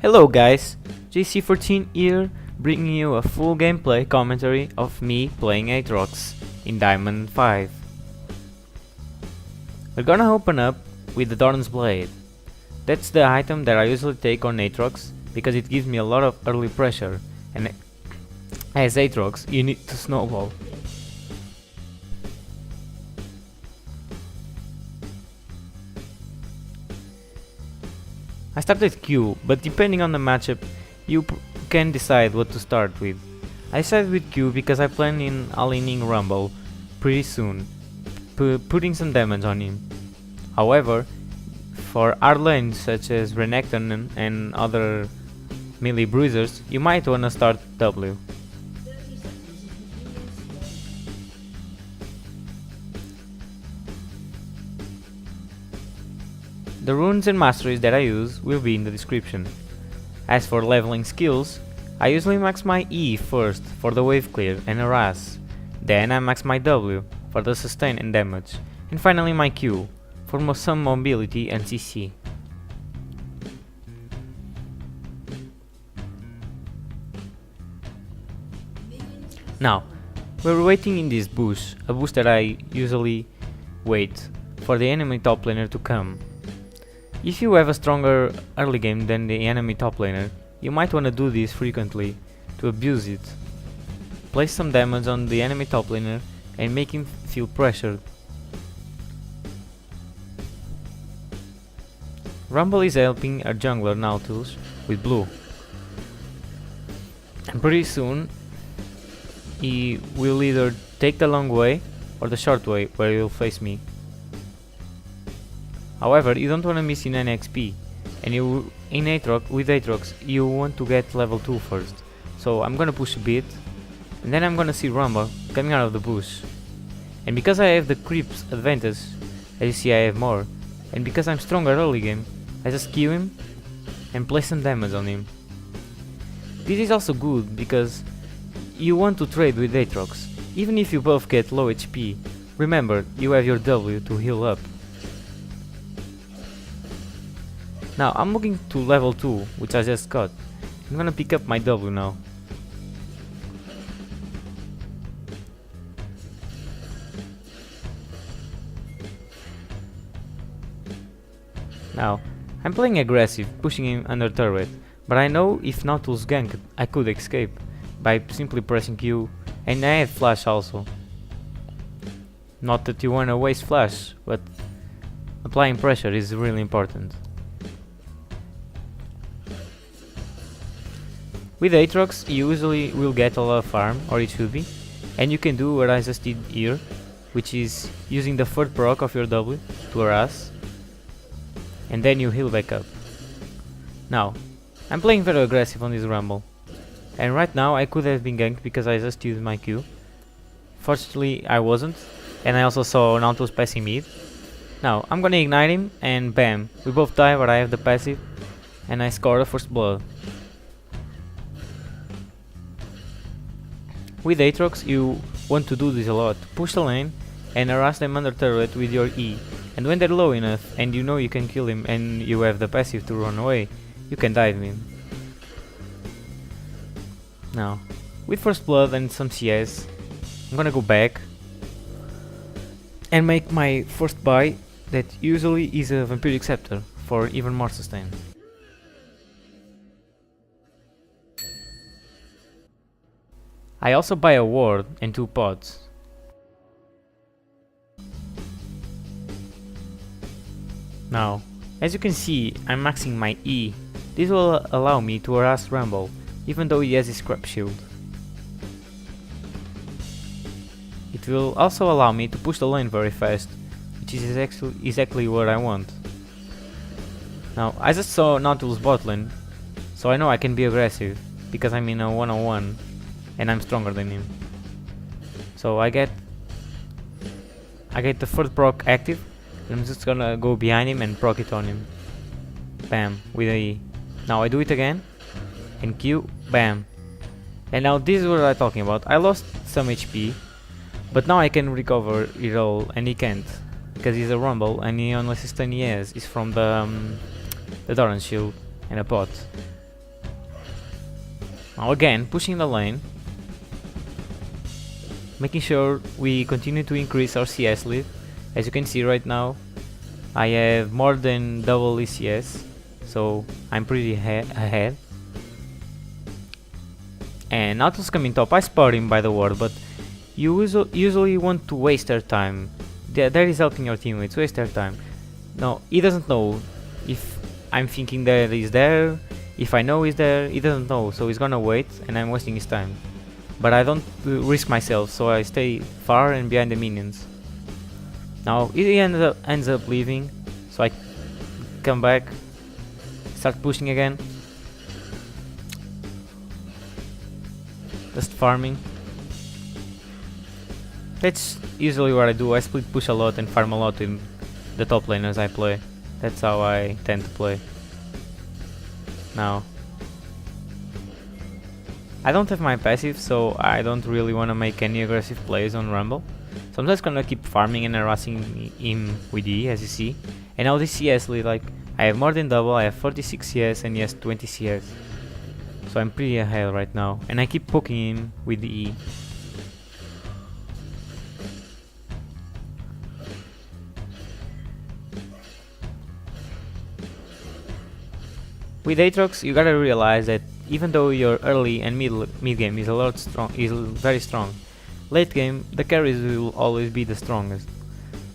Hello guys, JC14 here, bringing you a full gameplay commentary of me playing Aatrox in Diamond 5. We're gonna open up with the Darkin's Blade. That's the item that I usually take on Aatrox because it gives me a lot of early pressure, and as Aatrox you need to snowball. I started Q, but depending on the matchup, you can decide what to start with. I started with Q because I plan in all-inning Rumble pretty soon, putting some damage on him. However, for hard lanes such as Renekton and other melee bruisers, you might wanna start W. The runes and masteries that I use will be in the description. As for leveling skills, I usually max my E first for the wave clear and harass, then I max my W for the sustain and damage, and finally my Q for some mobility and CC. Now, we're waiting in this bush, a bush that I usually wait for the enemy top laner to come. If you have a stronger early game than the enemy top laner, you might wanna do this frequently to abuse it. Place some damage on the enemy top laner and make him feel pressured. Rumble is helping our jungler Nautilus with blue. And pretty soon he will either take the long way or the short way where he will face me. However, you don't want to miss in an XP, and with Aatrox you want to get level 2 first. So I'm gonna push a bit, and then I'm gonna see Rumble coming out of the bush. And because I have the creeps advantage, as you see I have more, and because I'm stronger early game, I just Q him and place some damage on him. This is also good because you want to trade with Aatrox. Even if you both get low HP, remember you have your W to heal up. Now I'm looking to level 2, which I just got. I'm gonna pick up my W now. Now, I'm playing aggressive, pushing him under turret, but I know if Nautilus ganked, I could escape by simply pressing Q, and I had flash also. Not that you wanna waste flash, but applying pressure is really important. With Aatrox you usually will get a lot of farm, or it should be, and you can do what I just did here, which is using the third proc of your W to harass, and then you heal back up. Now, I'm playing very aggressive on this Rumble, and right now I could have been ganked because I just used my Q. Fortunately I wasn't, and I also saw Nautilus passing mid. Now, I'm gonna ignite him, and bam, we both die, but I have the passive, and I score the first blood. With Aatrox you want to do this a lot, push the lane and harass them under turret with your E, and when they're low enough and you know you can kill him and you have the passive to run away, you can dive him. Now, with first blood and some CS, I'm gonna go back and make my first buy that usually is a Vampiric Scepter for even more sustain. I also buy a ward and 2 pods. Now, as you can see, I'm maxing my E. This will allow me to harass Rumble, even though he has his scrap shield. It will also allow me to push the lane very fast, which is exactly what I want. Now, I just saw Nautilus bot lane, so I know I can be aggressive, because I'm in a 1-on-1. And I'm stronger than him. So I get the third proc active, and I'm just gonna go behind him and proc it on him. Bam, with a E. Now I do it again, and Q, bam. And now this is what I'm talking about. I lost some HP, but now I can recover it all, and he can't, because he's a Rumble, and the only sustain he has is from the Darkin shield and a pot. Now again, pushing the lane, making sure we continue to increase our CS lead. As you can see right now, I have more than double ECS, so I'm pretty ahead. And Nautilus coming top, I spot him by the ward, but you usually want to waste their time. That is helping your teammates, waste their time. No, he doesn't know if I'm thinking that he's there, if I know he's there, he doesn't know, so he's gonna wait and I'm wasting his time. But I don't risk myself, so I stay far and behind the minions. Now he ends up leaving, so I come back, start pushing again. Just farming. That's usually what I do. I split push a lot and farm a lot in the top lane as I play. That's how I tend to play. Now, I don't have my passive, so I don't really want to make any aggressive plays on Rumble. So I'm just gonna keep farming and harassing him with E, as you see. And now this CS lead, like, I have more than double, I have 46 CS and he has 20 CS. So I'm pretty ahead right now, and I keep poking him with the E. With Aatrox, you gotta realize that even though your early and mid game is very strong, late game the carries will always be the strongest.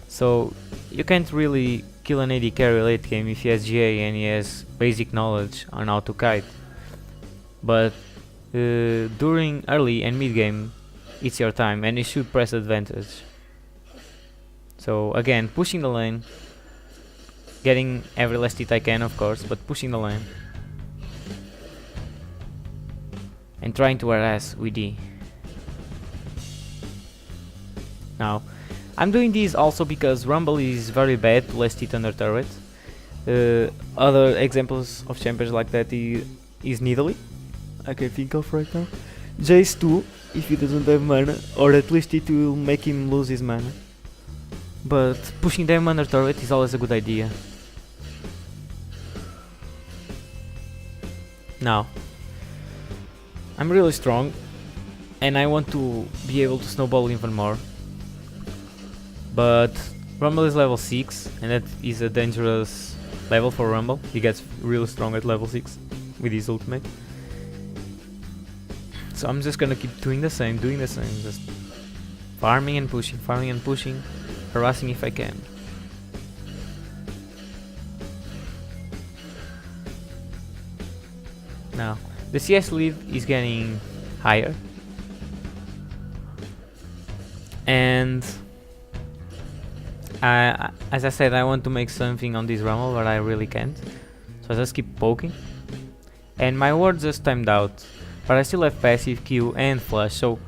So you can't really kill an AD carry late game if he has GA and he has basic knowledge on how to kite. But during early and mid game, it's your time and you should press advantage. So again, pushing the lane, getting every last hit I can, of course, but pushing the lane and trying to harass with D. Now, I'm doing this also because Rumble is very bad to last hit under turret. Other examples of champions like that is Nidalee, I can think of right now. Jace too, if he doesn't have mana, or at least it will make him lose his mana. But pushing them under turret is always a good idea. Now, I'm really strong and I want to be able to snowball even more. But Rumble is level 6 and that is a dangerous level for Rumble. He gets really strong at level 6 with his ultimate. So I'm just gonna keep doing the same, just farming and pushing, harassing if I can. Now, the CS lead is getting higher, and as I said, I want to make something on this Rumble, but I really can't. So I just keep poking, and my ward just timed out, but I still have passive Q and flash, so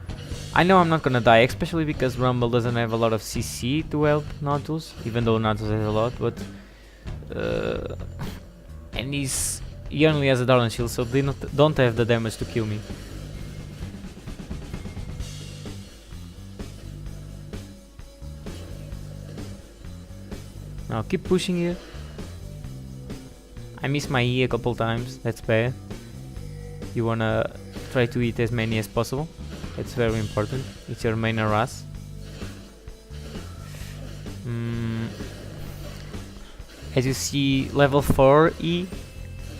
I know I'm not gonna die, especially because Rumble doesn't have a lot of CC to help Nautilus, even though Nautilus has a lot, but and he only has a darkin shield, so they don't have the damage to kill me. Now keep pushing here. I missed my E a couple times, that's bad. You wanna try to eat as many as possible. It's very important. It's your main harass. As you see, level 4 E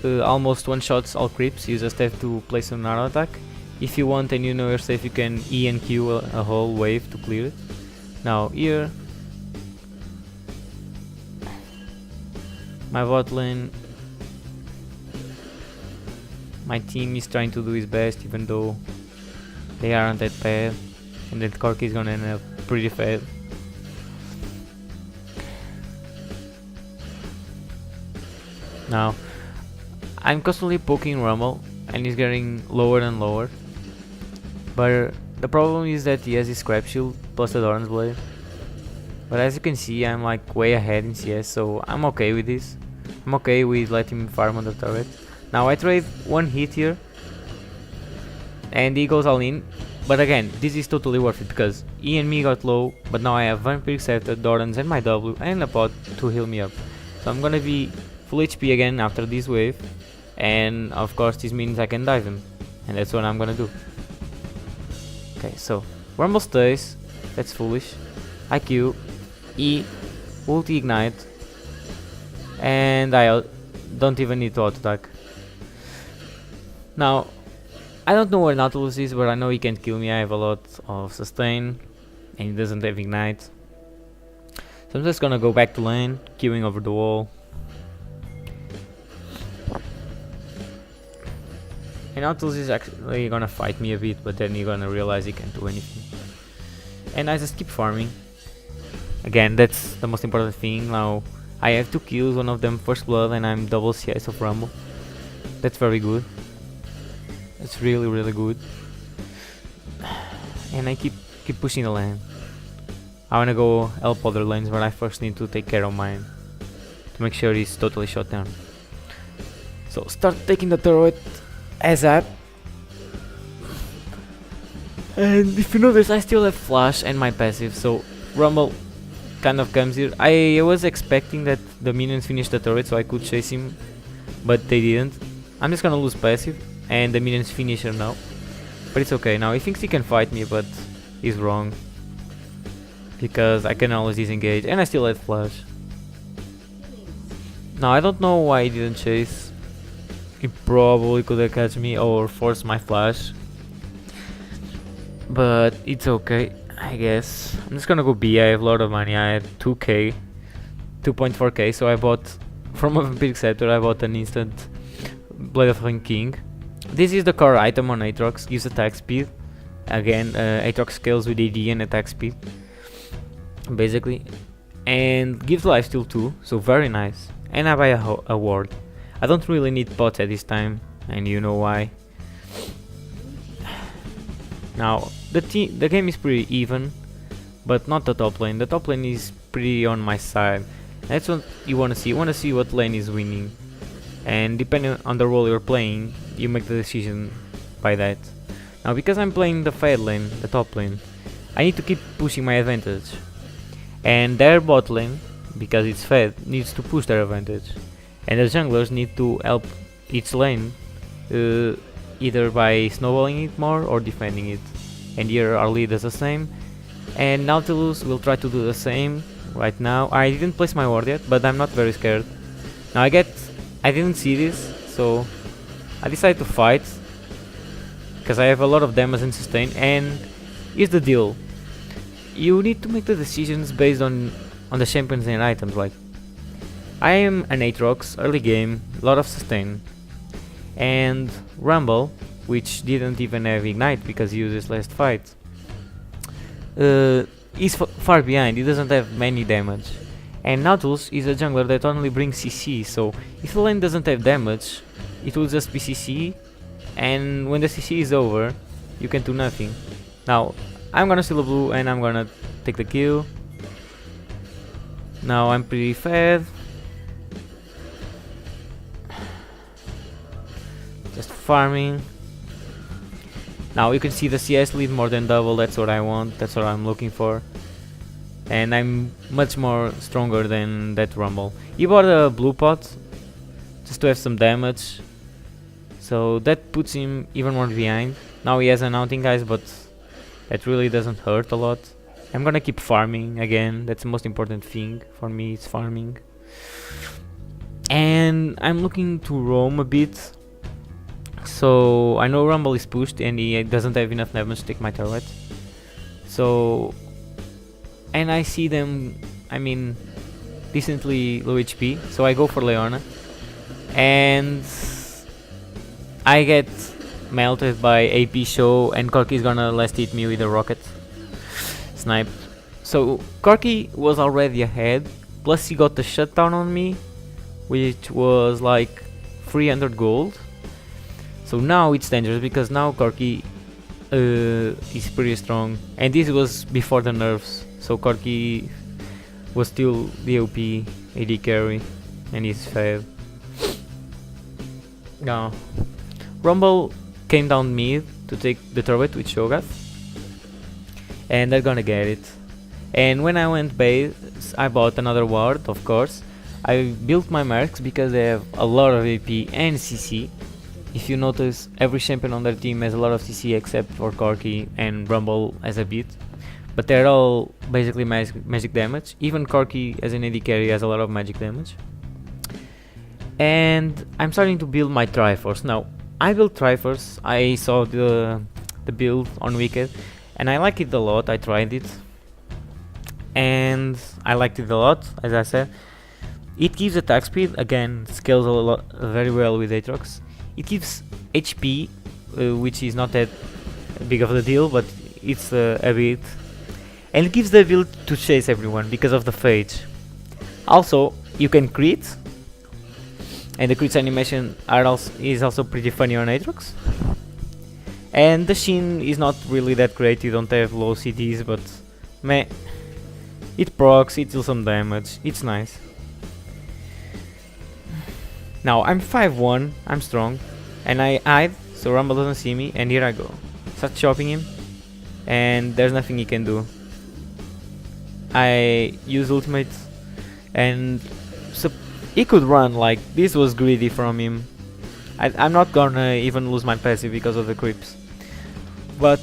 almost one-shots all creeps. You just have to place an auto attack. If you want and you know you're safe, you can E and Q a whole wave to clear it. Now here, my bot lane, my team is trying to do his best, even though they aren't that bad, and that Corki is gonna end up pretty fat. Now, I'm constantly poking Rumble, and he's getting lower and lower. But the problem is that he has his scrap shield plus the Doran's blade. But as you can see, I'm like way ahead in CS, so I'm okay with this. I'm okay with letting him farm on the turret. Now I trade one hit here, and he goes all in. But again, this is totally worth it because he and me got low, but now I have Vampiric Scepter, Dorans and my W and a pot to heal me up. So I'm gonna be full HP again after this wave, and of course this means I can dive him. and that's what I'm gonna do. Okay, so Rumble stays, that's foolish. IQ, E, ulti ignite, and I don't even need to auto attack. Now, I don't know where Nautilus is, but I know he can't kill me. I have a lot of sustain, and he doesn't have ignite. So I'm just gonna go back to lane, queuing over the wall. And Nautilus is actually gonna fight me a bit, but then you're gonna realize he can't do anything. And I just keep farming. Again, that's the most important thing. Now, I have 2 kills, one of them first blood, and I'm double CS of Rumble. That's very good. It's really, really good. And I keep pushing the lane. I wanna go help other lanes, but I first need to take care of mine to make sure he's totally shut down. So start taking the turret as up. And if you notice, I still have flash and my passive, so Rumble kind of comes here. I was expecting that the minions finished the turret so I could chase him, but they didn't. I'm just gonna lose passive and the minions finish her now. But it's okay. Now he thinks he can fight me, but he's wrong, because I can always disengage and I still had flash. Now I don't know why he didn't chase. He probably could have catch me or force my flash, but it's okay, I guess. I'm just gonna go B. I have a lot of money. I had 2k, 2.4k, so I bought from a Vampiric Scepter. I bought an instant Blade of Ring King. This is the core item on Aatrox, gives attack speed. Again, Aatrox scales with AD and attack speed, basically, and gives lifesteal too, so very nice. And I buy a ward. I don't really need pots at this time, and you know why. Now the game is pretty even, but not the top lane. The top lane is pretty on my side. That's what you want to see. You want to see what lane is winning, and depending on the role you're playing, you make the decision by that. Now because I'm playing the fed lane, the top lane, I need to keep pushing my advantage, and their bot lane, because it's fed, needs to push their advantage, and the junglers need to help each lane, either by snowballing it more or defending it. And here our lead does the same, and Nautilus will try to do the same right now. I didn't place my ward yet, but I'm not very scared. Now I didn't see this, so I decided to fight, because I have a lot of damage and sustain. And here's the deal: you need to make the decisions based on the champions and items. Like, I am an Aatrox, early game, lot of sustain, and Rumble, which didn't even have ignite because he used his last fight, is far behind. He doesn't have many damage. And Nautilus is a jungler that only brings CC, so if the lane doesn't have damage, it will just be CC, and when the CC is over, you can do nothing. Now I'm gonna steal a blue and I'm gonna take the kill. Now I'm pretty fed. Just farming. Now you can see the CS lead more than double. That's what I want, that's what I'm looking for. And I'm much more stronger than that Rumble. He bought a blue pot just to have some damage, so that puts him even more behind. Now he has an outing, guys, but that really doesn't hurt a lot. I'm gonna keep farming again. That's the most important thing for me, it's farming. And I'm looking to roam a bit. So I know Rumble is pushed and he doesn't have enough damage to take my turret. So, and I see them, I mean, decently low HP, so I go for Leona, and I get melted by AP show, and Corki is gonna last hit me with a rocket snipe. So Corki was already ahead, plus he got the shutdown on me, which was like 300 gold. So now it's dangerous, because now Corki is pretty strong, and this was before the nerfs, so Corki was still the OP AD carry, and he's fed. Now Rumble came down mid to take the turret with Shogat, and they're gonna get it. And when I went base, I bought another ward, of course. I built my mercs because they have a lot of AP and CC, if you notice, every champion on their team has a lot of CC except for Corki, and Rumble has a bit. But they're all basically magic damage. Even Corki as an AD carry has a lot of magic damage. And I'm starting to build my Triforce. Now, I built Triforce. I saw the build on Wicked, and I like it a lot. I tried it, and I liked it a lot, as I said. It gives attack speed, again, scales a lot, very well with Aatrox. It gives HP, which is not that big of a deal, but it's a bit. And it gives the ability to chase everyone because of the Phage. Also, you can crit, and the crit animation is also pretty funny on Aatrox. And the Shin is not really that great, you don't have low CDs, but meh. It procs, it deals some damage, it's nice. Now I'm 5-1, I'm strong, and I hide so Rumble doesn't see me, and here I go. Start chopping him, and there's nothing he can do. I use ultimate, and so he could run, like, this was greedy from him. I'm not gonna even lose my passive because of the creeps. But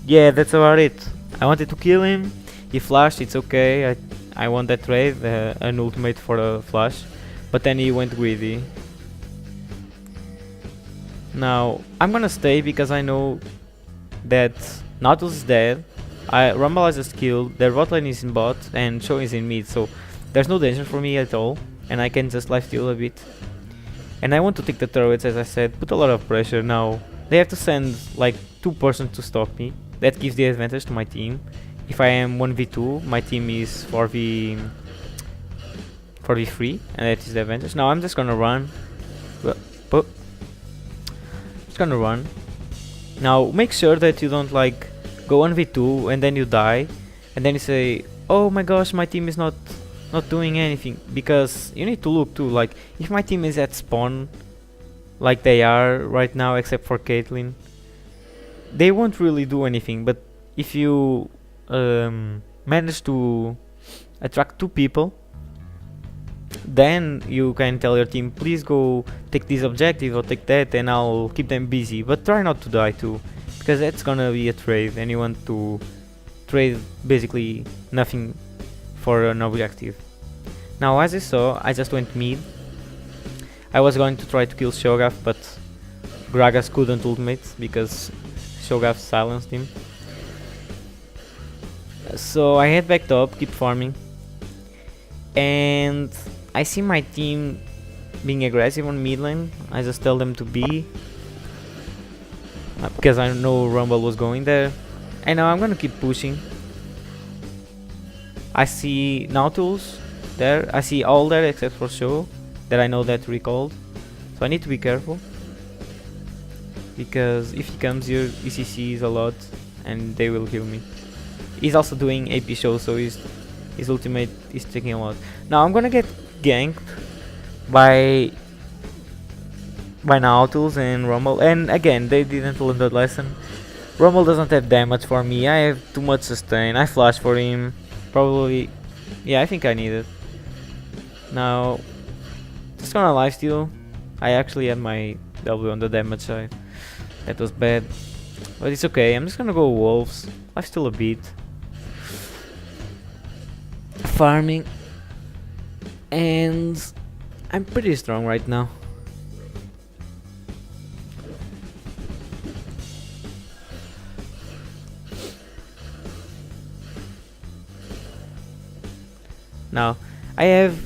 yeah, that's about it. I wanted to kill him, he flashed, it's okay, I won that trade, an ultimate for a flash. But then he went greedy. Now, I'm gonna stay because I know that Nautilus is dead, Rumble has a skill, their bot lane is in bot, and Show is in mid, so there's no danger for me at all, and I can just lifesteal a bit. And I want to take the turrets, as I said, put a lot of pressure. Now, they have to send like 2 persons to stop me, that gives the advantage to my team. If I am 1v2, my team is 4v3, and that is the advantage. Now I'm just gonna run. Just gonna run. Now make sure that you don't like go 1v2 and then you die, and then you say, oh my gosh, my team is not doing anything, because you need to look too, like if my team is at spawn like they are right now except for Caitlyn, they won't really do anything. But if you manage to attract 2 people, then you can tell your team, please go take this objective or take that, and I'll keep them busy, but try not to die too, because that's gonna be a trade, and you want to trade basically nothing for an objective. Now, as you saw, I just went mid. I was going to try to kill Shogath, but Gragas couldn't ultimate because Shogath silenced him. So I head back top, keep farming, and I see my team being aggressive on mid lane. I just tell them to be, because I know Rumble was going there, and now I'm gonna keep pushing. I see Nautilus there, I see all there except for Show, that I know that recalled, so I need to be careful, because if he comes here, ECC is a lot, and they will kill me. He's also doing AP Show, so his ultimate is taking a lot. Now I'm gonna get ganked by Nautilus and Rumble, and again they didn't learn that lesson. Rumble doesn't have damage for me, I have too much sustain. I flash for him, probably, yeah, I think I need it. Now, just gonna lifesteal. I actually had my W on the damage side, that was bad, but it's okay. I'm just gonna go wolves, lifesteal a bit, farming, and I'm pretty strong right now. Now I have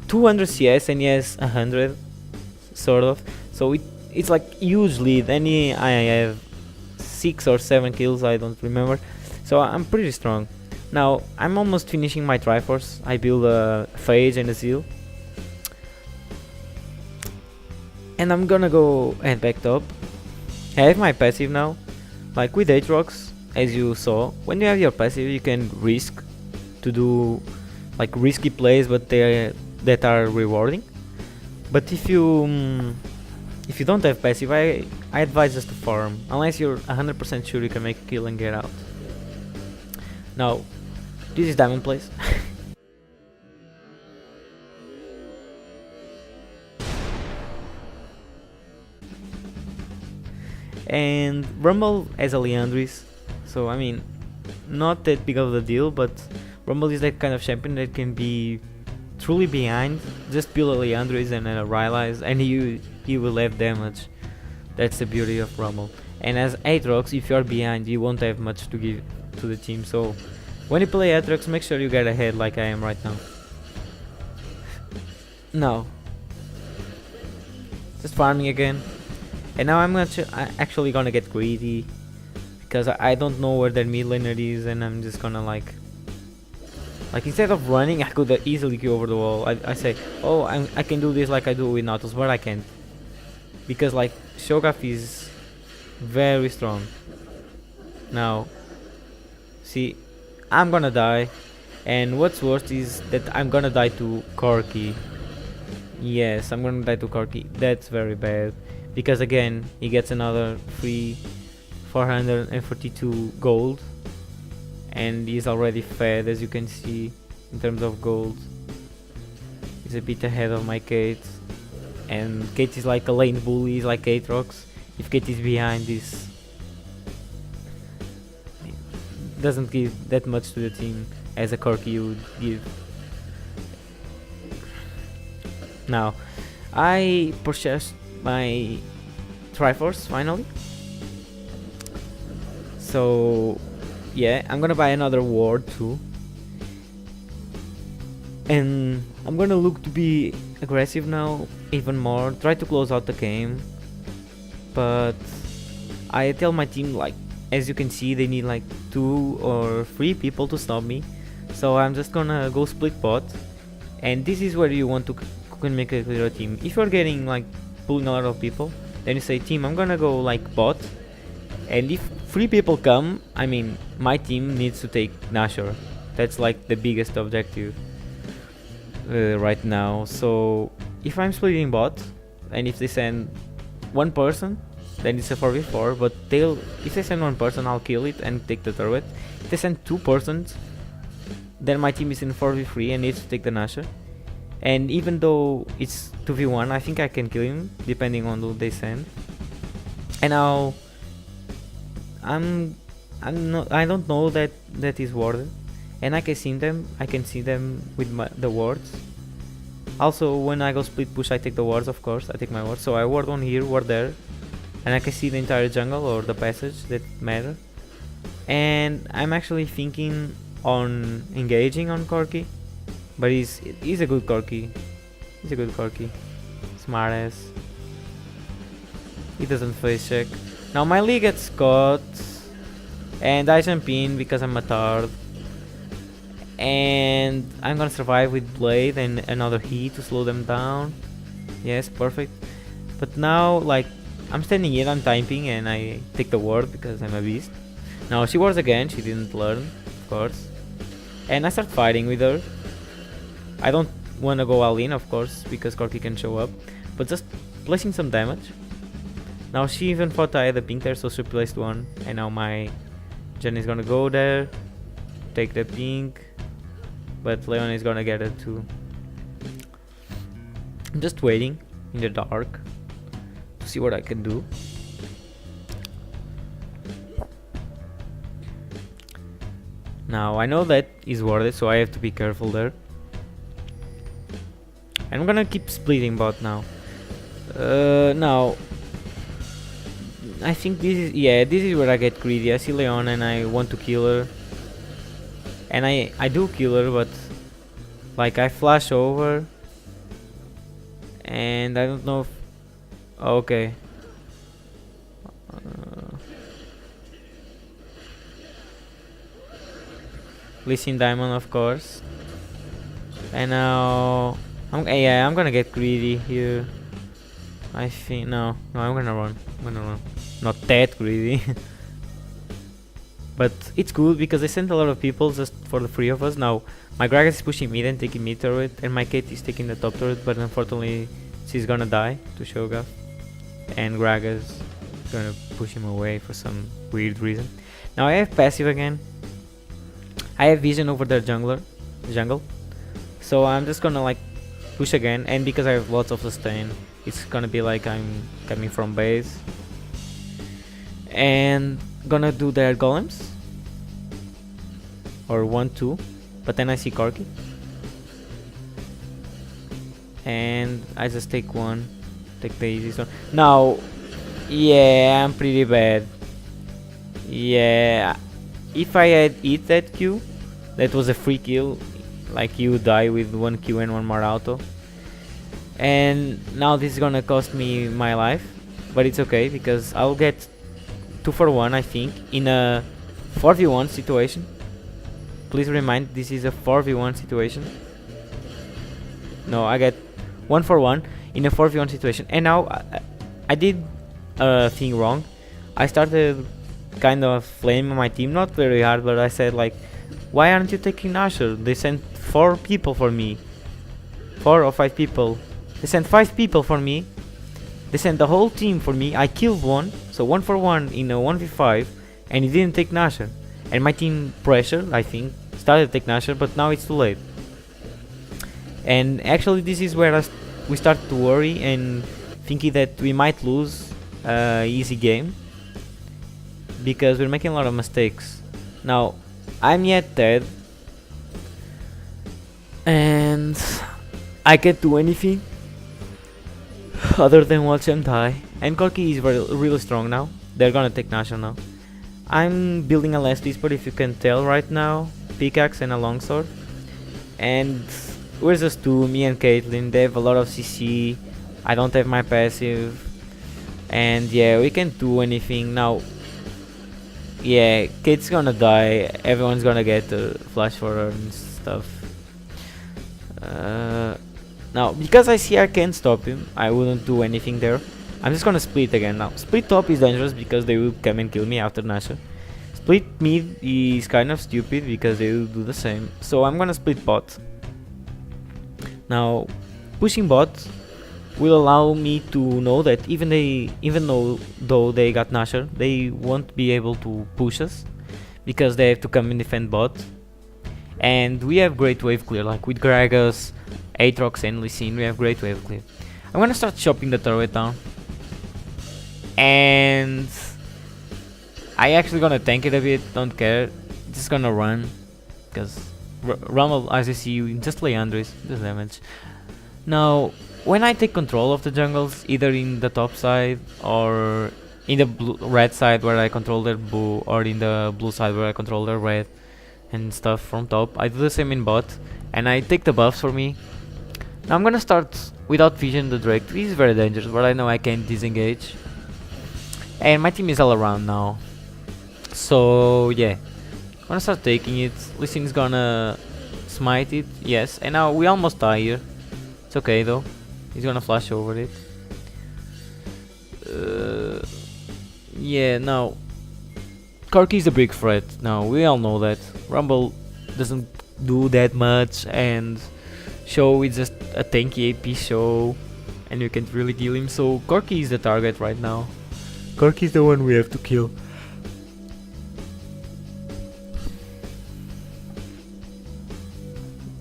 200 CS and he has 100, sort of, so it's like huge lead, and I have 6 or 7 kills, I don't remember, so I'm pretty strong. Now I'm almost finishing my Triforce. I build a Phage and a Zeal, and I'm gonna go head back top. I have my passive now. Like with Aatrox, as you saw, when you have your passive you can risk to do like risky plays, but that are rewarding. But if you don't have passive, I advise just to farm, unless you're 100% sure you can make a kill and get out. Now, this is Diamond Place. And Rumble has a Leandris, so I mean, not that big of a deal, but Rumble is that kind of champion that can be truly behind, just build a Leandris and a Rylai's, and he will have damage. That's the beauty of Rumble. And as Aatrox, if you're behind, you won't have much to give to the team. So when you play Aatrox, make sure you get ahead like I am right now. No. Just farming again. And now I'm actually gonna get greedy, because I don't know where their mid laner is, and I'm just gonna like instead of running, I could easily go over the wall. I say, oh, I can do this like I do with Nautilus, but I can't, because like Sho'gaf is very strong. Now, see, I'm gonna die, and what's worse is that I'm gonna die to Corki. Yes, I'm gonna die to Corki. That's very bad, because again, he gets another free 442 gold, and he's already fed, as you can see, in terms of gold. He's a bit ahead of my Kate, and Kate is like a lane bully, he's like Aatrox. If Kate is behind this, doesn't give that much to the team as a Corki would give. Now, I purchased my Triforce finally. So yeah, I'm gonna buy another ward too, and I'm gonna look to be aggressive now even more, try to close out the game. But I tell my team, like, as you can see, they need like 2 or 3 people to stop me, so I'm just gonna go split bot. And this is where you want to can make a clear team. If you're getting like pulling a lot of people, then you say, team, I'm gonna go like bot, and if 3 people come, I mean, my team needs to take Nashor. That's like the biggest objective right now. So if I'm splitting bot, and if they send 1 person, then it's a 4v4, but if they send 1 person, I'll kill it and take the turret. If they send 2 persons, then my team is in 4v3 and needs to take the Nashor. And even though it's 2v1, I think I can kill him depending on who they send. And now I don't know that is warded, and I can see them. I can see them with the wards. Also, when I go split push, I take the wards. Of course, I take my wards. So I ward one here, ward there, and I can see the entire jungle or the passage that matter. And I'm actually thinking on engaging on Corki, but he's a good Corki. He's a good Corki. Smart ass. He doesn't face check. Now my Lee gets caught, and I jump in because I'm a tard, and I'm gonna survive with Blade and another heat to slow them down. Yes, perfect. But now, like, I'm standing in, I'm typing, and I take the ward because I'm a beast. Now she wards again, she didn't learn, of course, and I start fighting with her. I don't wanna go all in, of course, because Corki can show up, but just placing some damage. Now she even thought I had a pink there, so she placed 1, and now my Jen is gonna go there, take the pink, but Leon is gonna get it too. I'm just waiting in the dark to see what I can do. Now I know that is warded, so I have to be careful there. And I'm gonna keep splitting bot now. Now I think this is where I get greedy. I see Leon and I want to kill her, and I do kill her, but like I flash over, and I don't know if okay. Listen Diamond, of course. And now I'm gonna get greedy here. I think no, I'm gonna run. Not that greedy. But it's good because I sent a lot of people just for the 3 of us. Now my Gragas is pushing mid and taking mid turret, and my Kate is taking the top turret, but unfortunately she's gonna die to Sho'gaf, and Gragas is gonna push him away for some weird reason. Now I have passive again. I have vision over their jungle, so I'm just gonna like push again, and because I have lots of sustain, it's gonna be like I'm coming from base. and gonna do their golems, or 1-2, but then I see Corki, and I just take one, take the easy one. Now, yeah, I'm pretty bad. Yeah, if I had hit that Q, that was a free kill. Like, you die with 1 Q and 1 more auto. And now this is gonna cost me my life, but it's okay because I'll get 2 for 1, I think, in a 4v1 situation. Please remind, this is a 4v1 situation. No, I get 1 for 1 in a 4v1 situation. And now I did a thing wrong. I started kind of flaming my team, not very hard, but I said like, why aren't you taking Nashor? They sent 4 people for me. 4 or 5 people. They sent 5 people for me. They sent the whole team for me. I killed one, so 1 for 1 in a 1v5, and he didn't take Nashor. And my team pressured, I think, started to take Nashor, but now it's too late. And actually this is where we start to worry and thinking that we might lose easy game, because we're making a lot of mistakes. Now, I'm yet dead, and I can't do anything other than watch them die. And Corki is really strong now. They're gonna take Nashor now. I'm building a last whisper, if you can tell right now. Pickaxe and a longsword. And we're just two, me and Caitlyn. They have a lot of CC. I don't have my passive. And yeah, we can't do anything now. Yeah, Kate's gonna die. Everyone's gonna get a flash for her and stuff. Now, because I see I can't stop him, I wouldn't do anything there. I'm just gonna split again now. Split top is dangerous because they will come and kill me after Nashor. Split mid is kind of stupid because they will do the same. So I'm gonna split bot. Now, pushing bot will allow me to know that even though they got Nashor, they won't be able to push us because they have to come and defend bot. And we have great wave clear, like with Gragas, Aatrox and Lee, we have great wave clear. I'm gonna start chopping the turret down. And I actually gonna tank it a bit, don't care. Just gonna run, because Rumble, as you see, just play Andres, does damage. Now, when I take control of the jungles, either in the top side or in the red side where I control their blue, or in the blue side where I control their red and stuff from top, I do the same in bot, and I take the buffs for me. Now I'm gonna start without vision the Drake. This is very dangerous, but I know I can disengage. And my team is all around now. So yeah, I'm gonna start taking it. Lee Sin is gonna smite it, yes. And now we almost die here. It's okay though. He's gonna flash over it. Yeah, now Corki is a big threat. Now we all know that. Rumble doesn't do that much, and Show is just a tanky AP Show, and you can't really kill him. So Corki is the target right now. Corki is the one we have to kill.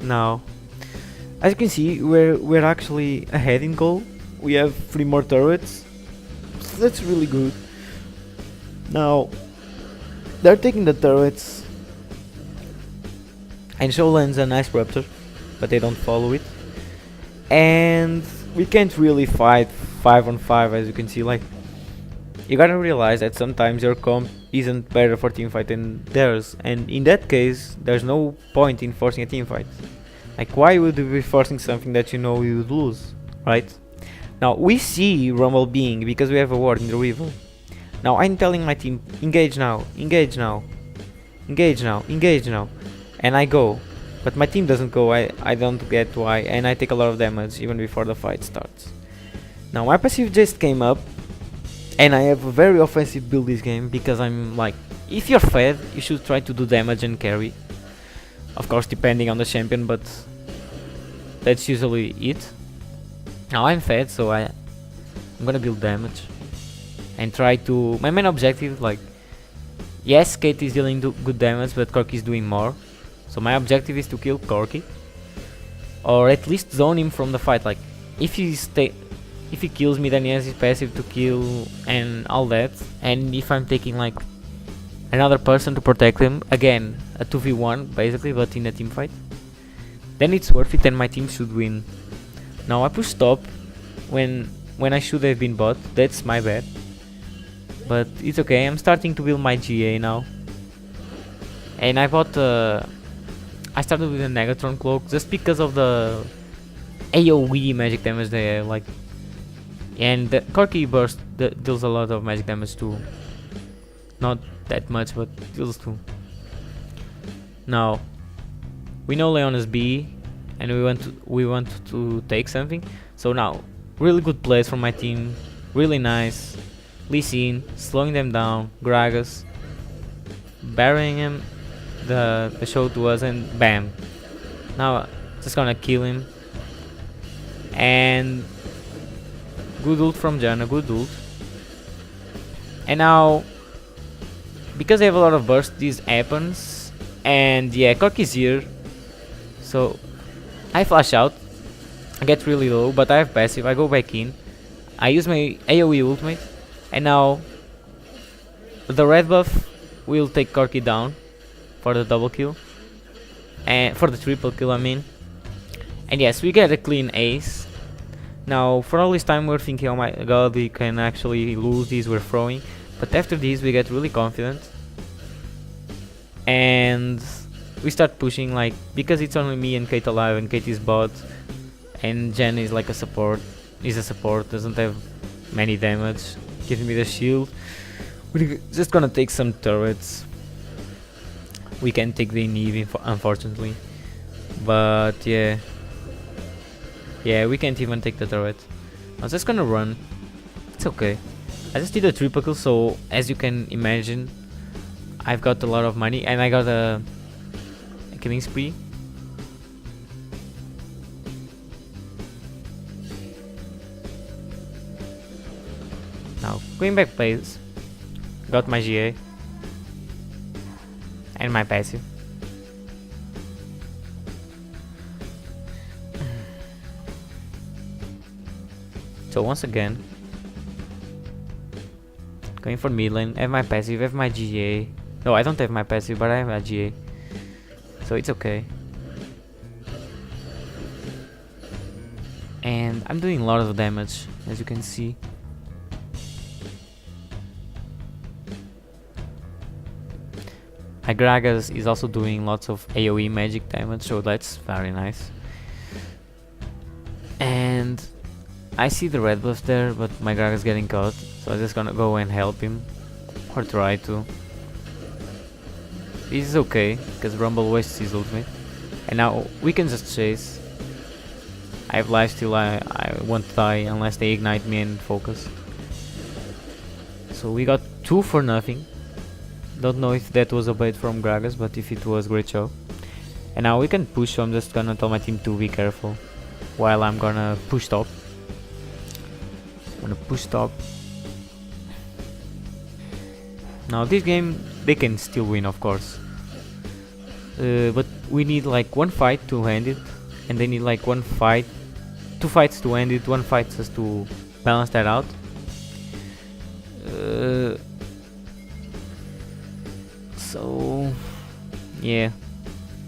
Now, as you can see, we're actually ahead in goal. We have 3 more turrets, so that's really good. Now, they're taking the turrets, and Show lands a nice Raptor, but they don't follow it. And we can't really fight 5 on 5, as you can see. Like, you gotta realize that sometimes your comp isn't better for teamfight than theirs, and in that case, there's no point in forcing a teamfight. Like, why would you be forcing something that you know you would lose, right? Now, we see Rumble being, because we have a ward in the river. Now, I'm telling my team, engage now, engage now, engage now, engage now. And I go. But my team doesn't go, I don't get why, and I take a lot of damage even before the fight starts. Now, my passive just came up, and I have a very offensive build this game, because I'm like, if you're fed, you should try to do damage and carry. Of course, depending on the champion, but that's usually it. Now I'm fed, so I'm gonna build damage and try to. My main objective, like, yes, Kate is dealing good damage, but Corki is doing more. So my objective is to kill Corki, or at least zone him from the fight. Like, if he if he kills me, then he has his passive to kill and all that. And if I'm taking like another person to protect him, again a 2v1 basically, but in a team fight, then it's worth it and my team should win. Now I push stop when I should have been bot. That's my bad, but it's okay. I'm starting to build my GA now, and I started with a Negatron cloak just because of the AoE magic damage they have, like, and the Corki burst deals a lot of magic damage too. Not that much, but deals too. Now we know Leon is B, and we want to take something. So now, really good plays from my team, really nice. Lee Sin slowing them down, Gragas burying him, the show to us, and bam. Now just gonna kill him. And good ult from Janna, good ult. And now, because I have a lot of burst, this happens. And yeah, Corki's here. So I flash out, I get really low, but I have passive, I go back in, I use my AoE ultimate, and now the red buff will take Corki down for the double kill, and for the triple kill I mean. And yes, we get a clean ace. Now for all this time we're thinking, oh my god, we can actually lose these, we're throwing, but after this we get really confident and we start pushing, like, because it's only me and Kate alive, and Kate is bot, and Jen is like a support, doesn't have many damage, gives me the shield. We're just gonna take some turrets. We can take the inhibi unfortunately, but yeah, we can't even take the turret. I'm just gonna run, it's okay. I just did a triple kill, so as you can imagine, I've got a lot of money, and I got a killing spree. Now going back plays, got my GA and my passive. So once again, going for mid lane, have my passive, have my GA. No, I don't have my passive, but I have my GA. So it's okay. And I'm doing a lot of damage, as you can see. My Gragas is also doing lots of AoE magic damage, so that's very nice. And I see the red buff there, but my Gragas getting caught, so I'm just gonna go and help him, or try to. This is okay, because Rumble wastes his ultimate. And now we can just chase. I have lifesteal, I won't die unless they ignite me and focus. So we got 2 for nothing. Don't know if that was a bait from Gragas, but if it was, great show. And now we can push, so I'm just gonna tell my team to be careful while I'm gonna push top. I'm gonna push top. Now this game they can still win, of course, but we need like one fight to end it, and they need like 2 fights to end it, 1 fight just to balance that out. So yeah,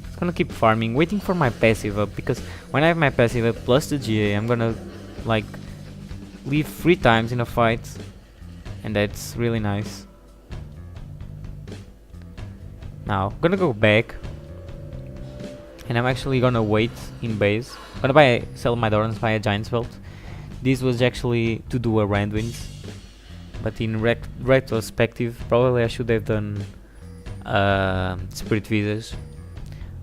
just gonna keep farming, waiting for my passive up, because when I have my passive up plus the GA, I'm gonna like leave 3 times in a fight, and that's really nice. Now I'm gonna go back, and I'm actually gonna wait in base. I'm gonna sell my Dorans, buy a Giant's Belt. This was actually to do a Rand wins, but in retrospective, probably I should have done Spirit Visage.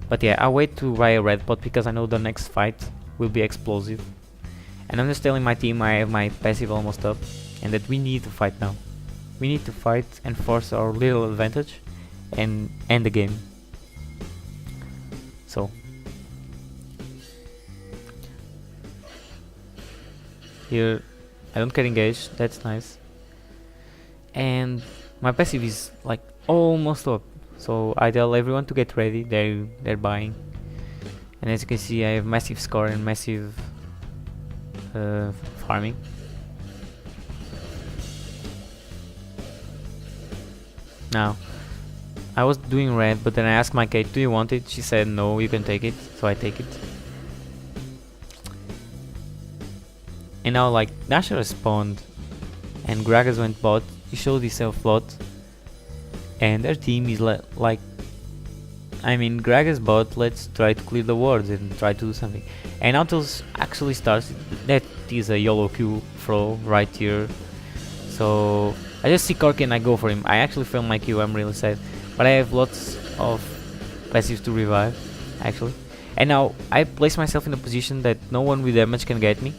But yeah, I'll wait to buy a red pot because I know the next fight will be explosive. And I'm just telling my team I have my passive almost up, and that we need to fight now. We need to fight and force our little advantage and end the game. So here I don't get engaged, that's nice. And my passive is like almost up, so I tell everyone to get ready, they're buying. And as you can see, I have massive score and massive farming. Now, I was doing red, but then I asked my Kate, do you want it? She said no, you can take it, so I take it. And now like Dasher spawned and Gragas went bot, he showed himself bot, and their team is like, I mean, Gragas bot, let's try to clear the wards and try to do something. And Nautilus actually starts, that is a YOLO Q throw right here. So I just see Corki and I go for him. I actually failed my Q, I'm really sad. But I have lots of passives to revive, actually. And now I place myself in a position that no one with damage can get me.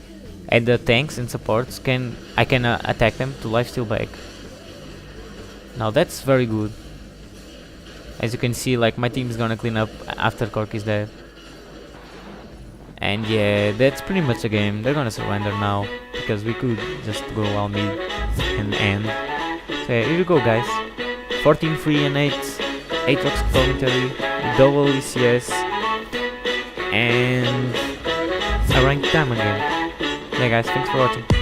And the tanks and supports I can attack them to lifesteal back. Now that's very good. As you can see, like my team is gonna clean up after Cork is dead. And yeah, that's pretty much the game. They're gonna surrender now because we could just go all mid and end. So yeah, here you go, guys. 14 free and 8 Aatrox commentary, double ECS, and a ranked diamond game. Yeah guys, thanks for watching.